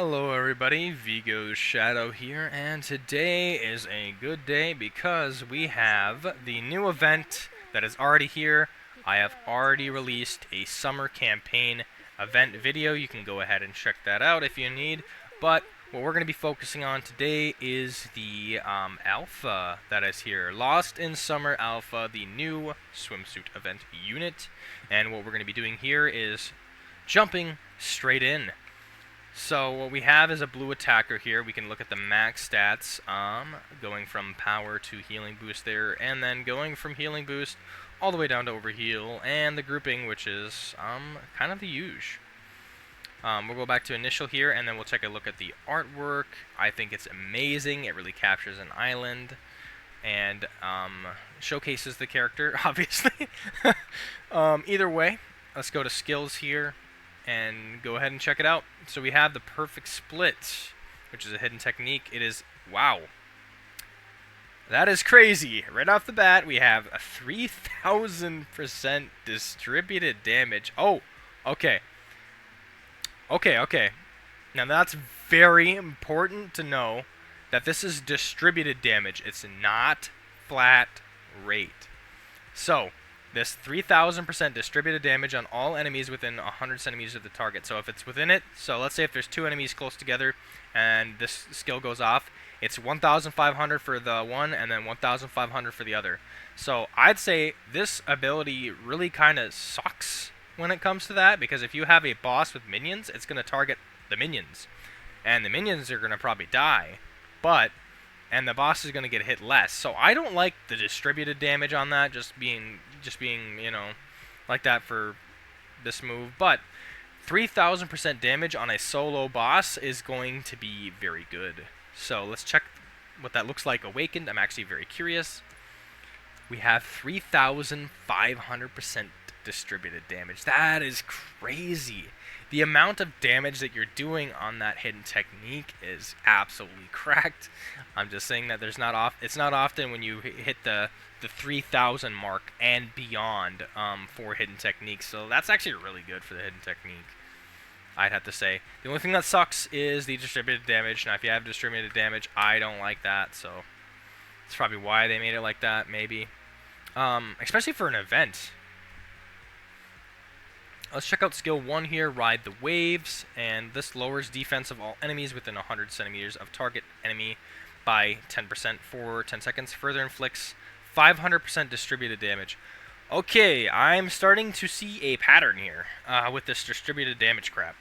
Hello everybody, Vigo Shadow here, and today is a good day because we have the new event that is already here. I have already released a summer campaign event video. You can go ahead and check that out if you need, but what we're going to be focusing on today is the alpha that is here. Lost in Summer Alpha, the new swimsuit event unit, and what we're going to be doing here is jumping straight in. So what we have is a blue attacker here. We can look at the max stats, going from power to healing boost there, and then going from healing boost all the way down to overheal, and the grouping, which is kind of the huge. We'll go back to initial here, and then we'll take a look at the artwork. I think it's amazing. It really captures an island, and showcases the character, obviously. Either way, let's go to skills here and go ahead and check it out. So we have the perfect split, which is a hidden technique. It is, wow, that is crazy. Right off the bat, we have a 3000% distributed damage. Oh, okay. Okay. Now that's very important to know that this is distributed damage. It's not flat rate. So this 3000% distributed damage on all enemies within 100 centimeters of the target. So if it's within it, so let's say if there's two enemies close together and this skill goes off, it's 1500 for the one and then 1500 for the other. So I'd say this ability really kind of sucks when it comes to that, because if you have a boss with minions, it's going to target the minions. And the minions are going to probably die, and the boss is going to get hit less. So I don't like the distributed damage on that, just being, you know, like that for this move. But 3000% damage on a solo boss is going to be very good. So let's check what that looks like awakened. I'm actually very curious. We have 3500% distributed damage. That is crazy. The amount of damage that you're doing on that hidden technique is absolutely cracked. I'm just saying that it's not often when you hit the 3000 mark and beyond for hidden techniques. So that's actually really good for the hidden technique, I'd have to say. The only thing that sucks is the distributed damage. Now if you have distributed damage, I don't like that, so that's probably why they made it like that, maybe. Especially for an event. Let's check out skill 1 here, Ride the Waves, and this lowers defense of all enemies within 100 centimeters of target enemy by 10% for 10 seconds. Further inflicts 500% distributed damage. Okay, I'm starting to see a pattern here with this distributed damage crap.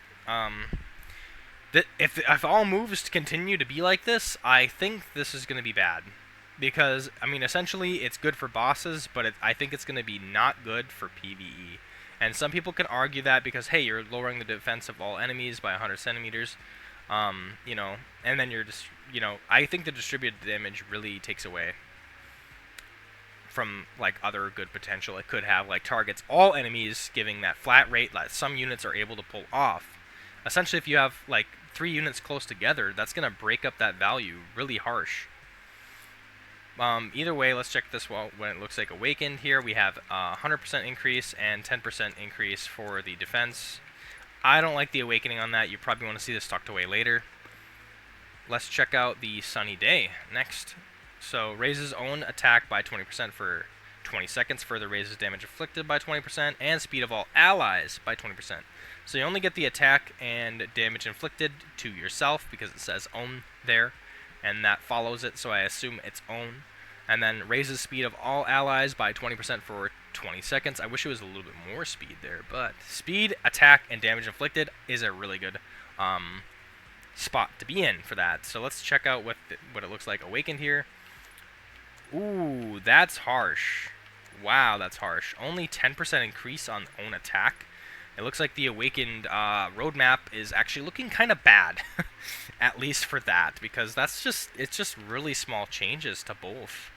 If all moves continue to be like this, I think this is going to be bad. Because, I mean, essentially it's good for bosses, but I think it's going to be not good for PvE. And some people can argue that because, hey, you're lowering the defense of all enemies by 100 centimeters, you know, and then you're just, you know, I think the distributed damage really takes away from, like, other good potential it could have, like targets all enemies, giving that flat rate that some units are able to pull off. Essentially, if you have, like, 3 units close together, that's going to break up that value really harsh. Either way, let's check this when it looks like awakened here. We have 100% increase and 10% increase for the defense. I don't like the awakening on that. You probably want to see this tucked away later. Let's check out the Sunny Day next. So raises own attack by 20% for 20 seconds. Further raises damage inflicted by 20% and speed of all allies by 20%. So you only get the attack and damage inflicted to yourself because it says own there, and that follows it, so I assume it's own. And then raises speed of all allies by 20% for 20 seconds. I wish it was a little bit more speed there, but speed, attack, and damage inflicted is a really good spot to be in for that. So let's check out what it looks like awakened here. Ooh, that's harsh. Wow, that's harsh. Only 10% increase on own attack. It looks like the awakened roadmap is actually looking kind of bad, at least for that, because it's just really small changes to both.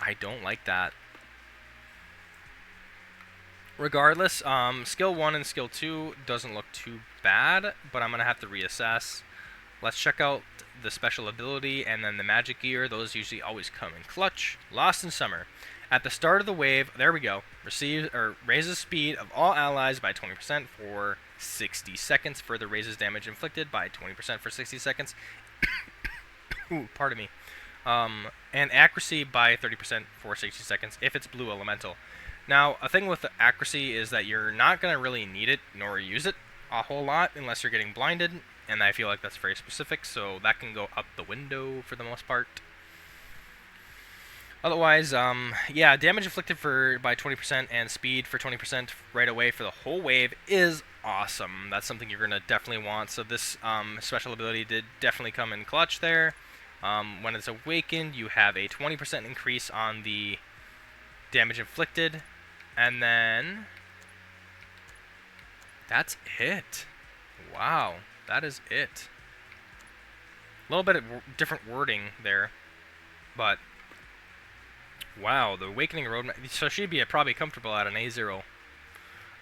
I don't like that. Regardless, skill 1 and skill 2 doesn't look too bad, but I'm going to have to reassess. Let's check out the special ability and then the magic gear. Those usually always come in clutch. Lost in Summer. At the start of the wave, there we go, raises speed of all allies by 20% for 60 seconds. Further raises damage inflicted by 20% for 60 seconds. Ooh, pardon me. And accuracy by 30% for 60 seconds if it's blue elemental. Now, a thing with the accuracy is that you're not going to really need it nor use it a whole lot unless you're getting blinded, and I feel like that's very specific, so that can go out the window for the most part. Otherwise, yeah, damage inflicted by 20% and speed for 20% right away for the whole wave is awesome. That's something you're going to definitely want. So this special ability did definitely come in clutch there. When it's awakened, you have a 20% increase on the damage inflicted. And then that's it. Wow, that is it. A little bit of different wording there, but wow, the Awakening Roadmap. So she'd be probably comfortable at an A0.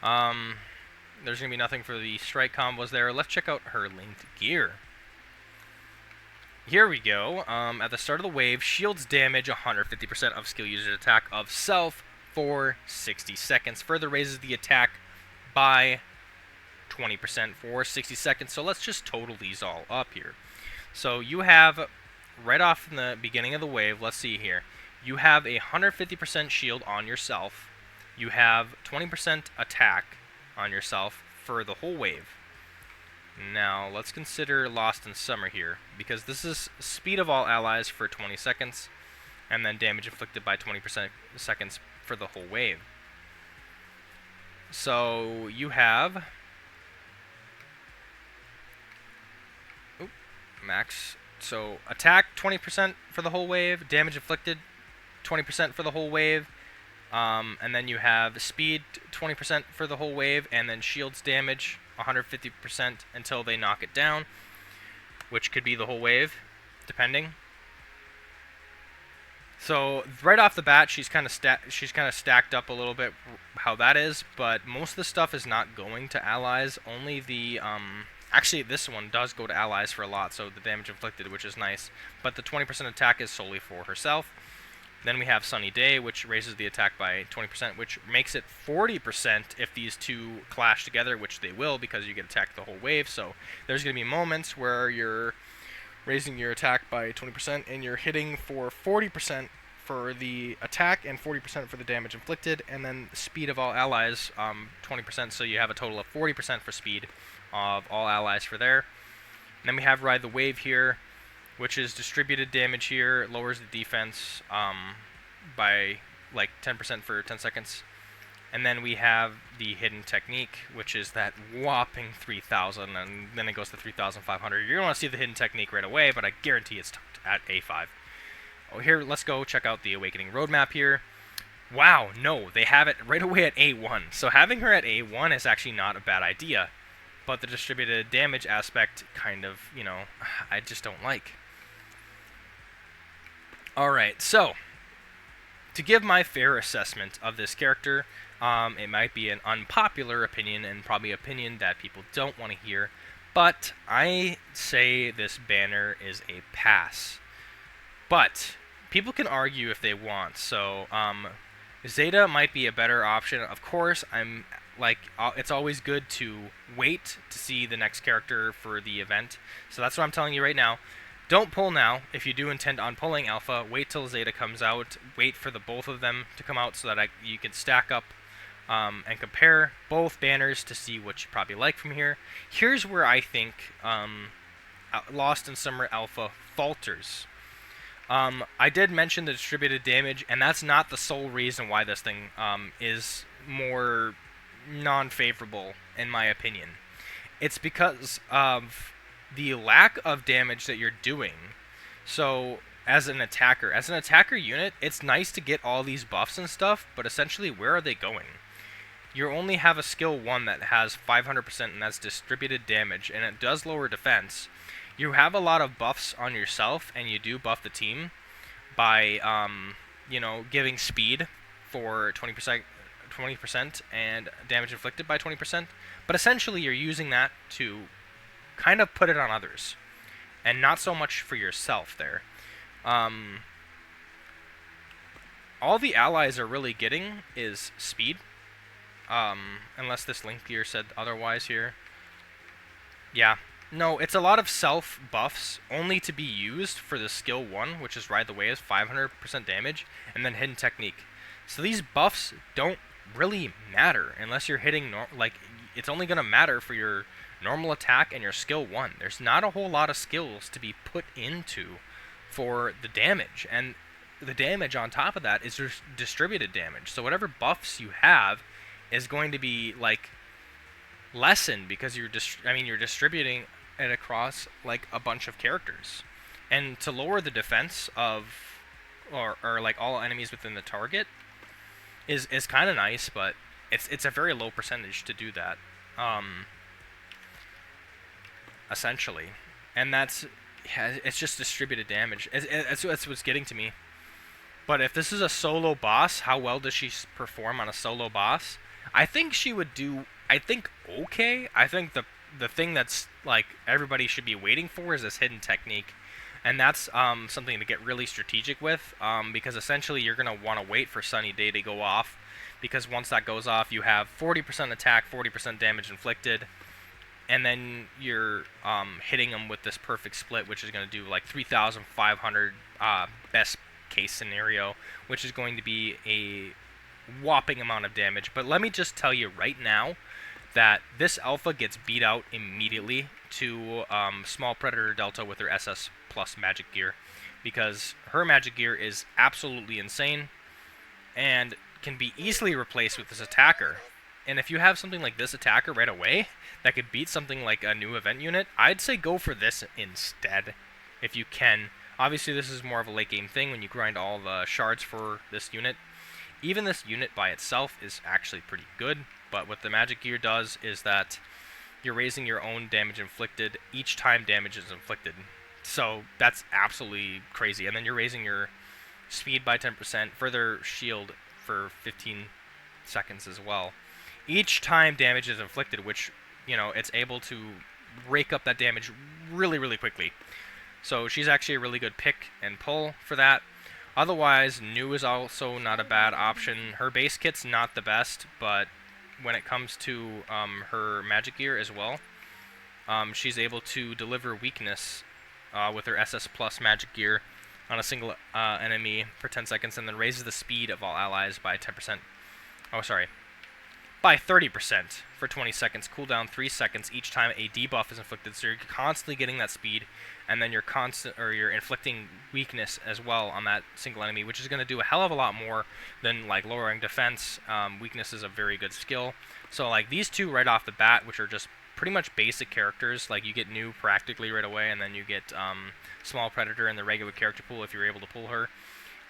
There's going to be nothing for the strike combos there. Let's check out her linked gear. Here we go. At the start of the wave, shields damage 150% of skill user's attack of self for 60 seconds. Further raises the attack by 20% for 60 seconds. So let's just total these all up here. So you have, right off in the beginning of the wave, let's see here. You have a 150% shield on yourself. You have 20% attack on yourself for the whole wave. Now, let's consider Lost in Summer here, because this is speed of all allies for 20 seconds, and then damage inflicted by 20% seconds for the whole wave. So, you have max. So, attack 20% for the whole wave, damage inflicted 20% for the whole wave, and then you have speed 20% for the whole wave, and then shields damage 150% until they knock it down, which could be the whole wave, depending. So right off the bat, she's kind of stacked up a little bit how that is, but most of the stuff is not going to allies. Only the actually this one does go to allies for a lot, so the damage inflicted, which is nice. But the 20% attack is solely for herself. Then we have Sunny Day, which raises the attack by 20%, which makes it 40% if these two clash together, which they will because you get attacked the whole wave. So there's going to be moments where you're raising your attack by 20% and you're hitting for 40% for the attack and 40% for the damage inflicted, and then speed of all allies 20%, so you have a total of 40% for speed of all allies for there. And then we have Ride the Wave here, which is distributed damage here. It lowers the defense by like 10% for 10 seconds. And then we have the Hidden Technique, which is that whopping 3,000, and then it goes to 3,500. You're going to want to see the Hidden Technique right away, but I guarantee it's at A5. Oh, here, let's go check out the Awakening Roadmap here. Wow, no, they have it right away at A1. So having her at A1 is actually not a bad idea. But the distributed damage aspect kind of, you know, I just don't like. Alright, so, to give my fair assessment of this character, it might be an unpopular opinion and probably an opinion that people don't want to hear, but I say this banner is a pass. But people can argue if they want, so Zeta might be a better option. Of course, it's always good to wait to see the next character for the event, so that's what I'm telling you right now. Don't pull now. If you do intend on pulling Alpha, wait till Zeta comes out. Wait for the both of them to come out so that you can stack up and compare both banners to see what you probably like from here. Here's where I think Lost in Summer Alpha falters. I did mention the distributed damage, and that's not the sole reason why this thing is more non-favorable, in my opinion. It's because of the lack of damage that you're doing. So, as an attacker unit, it's nice to get all these buffs and stuff, but essentially, where are they going? You only have a skill 1 that has 500%, and that's distributed damage, and it does lower defense. You have a lot of buffs on yourself, and you do buff the team by, giving speed for 20% and damage inflicted by 20%. But essentially, you're using that to kind of put it on others, and not so much for yourself there. All the allies are really getting is speed, unless this link gear said otherwise here. Yeah. No, it's a lot of self buffs only to be used for the skill 1, which is Ride the Waves, 500% damage, and then Hidden Technique. So these buffs don't really matter unless you're hitting, like, it's only going to matter for your normal attack and your skill 1. There's not a whole lot of skills to be put into for the damage, and the damage on top of that is just distributed damage. So whatever buffs you have is going to be, like, lessened because you're distributing it across like a bunch of characters. And to lower the defense of or like all enemies within the target is kind of nice, but it's a very low percentage to do that. Um Essentially. And that's, yeah, it's just distributed damage. That's what's getting to me. But if this is a solo boss, how well does she perform on a solo boss? I think she would do, I think, okay. I think the thing that's like everybody should be waiting for is this hidden technique, and that's something to get really strategic with, because essentially you're gonna want to wait for Sunny Day to go off, because once that goes off, you have 40% attack, 40% damage inflicted, and then you're hitting them with this perfect split, which is going to do like 3,500 best case scenario, which is going to be a whopping amount of damage. But let me just tell you right now that this alpha gets beat out immediately to Small Predator Delta with her SS plus magic gear, because her magic gear is absolutely insane and can be easily replaced with this attacker. And if you have something like this attacker right away that could beat something like a new event unit, I'd say go for this instead if you can. Obviously, this is more of a late game thing when you grind all the shards for this unit. Even this unit by itself is actually pretty good, but what the magic gear does is that you're raising your own damage inflicted each time damage is inflicted. So that's absolutely crazy. And then you're raising your speed by 10%, further shield for 15 seconds as well. Each time damage is inflicted, which, you know, it's able to rake up that damage really, really quickly. So she's actually a really good pick and pull for that. Otherwise, New is also not a bad option. Her base kit's not the best, but when it comes to her magic gear as well, she's able to deliver weakness with her SS plus magic gear on a single enemy for 10 seconds, and then raises the speed of all allies by 10%. Oh, sorry. By 30% for 20 seconds, cooldown 3 seconds each time a debuff is inflicted, so you're constantly getting that speed, and then you're inflicting weakness as well on that single enemy, which is going to do a hell of a lot more than like lowering defense. Weakness is a very good skill. So like these two right off the bat, which are just pretty much basic characters, like you get New practically right away, and then you get Small Predator in the regular character pool if you're able to pull her.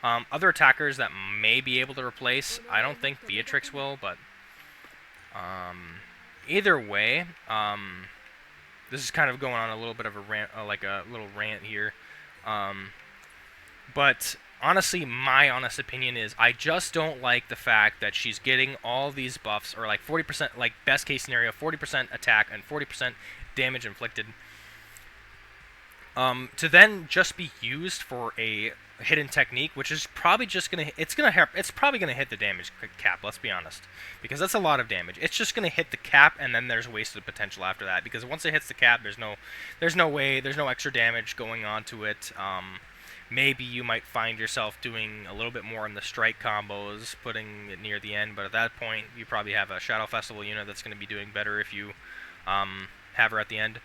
Other attackers that may be able to replace, I don't think Beatrix will, but either way, this is kind of going on a little bit of a rant, like a little rant here. But honestly, my honest opinion is I just don't like the fact that she's getting all these buffs, or like 40%, like best case scenario, 40% attack and 40% damage inflicted, to then just be used for a hidden technique, which is probably just it's probably gonna hit the damage cap. Let's be honest, because that's a lot of damage. It's just gonna hit the cap, and then there's wasted potential after that. Because once it hits the cap, there's no extra damage going on to it. Maybe you might find yourself doing a little bit more in the strike combos, putting it near the end. But at that point, you probably have a Shadow Festival unit that's gonna be doing better if you have her at the end.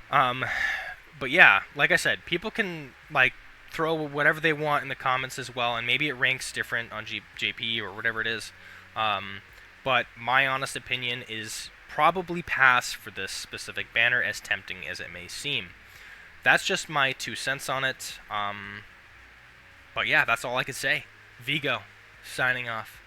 But yeah, like I said, people can like throw whatever they want in the comments as well, and maybe it ranks different on JP or whatever it is. But my honest opinion is probably pass for this specific banner, as tempting as it may seem. That's just my 2 cents on it. But yeah, that's all I could say. Vigo, signing off.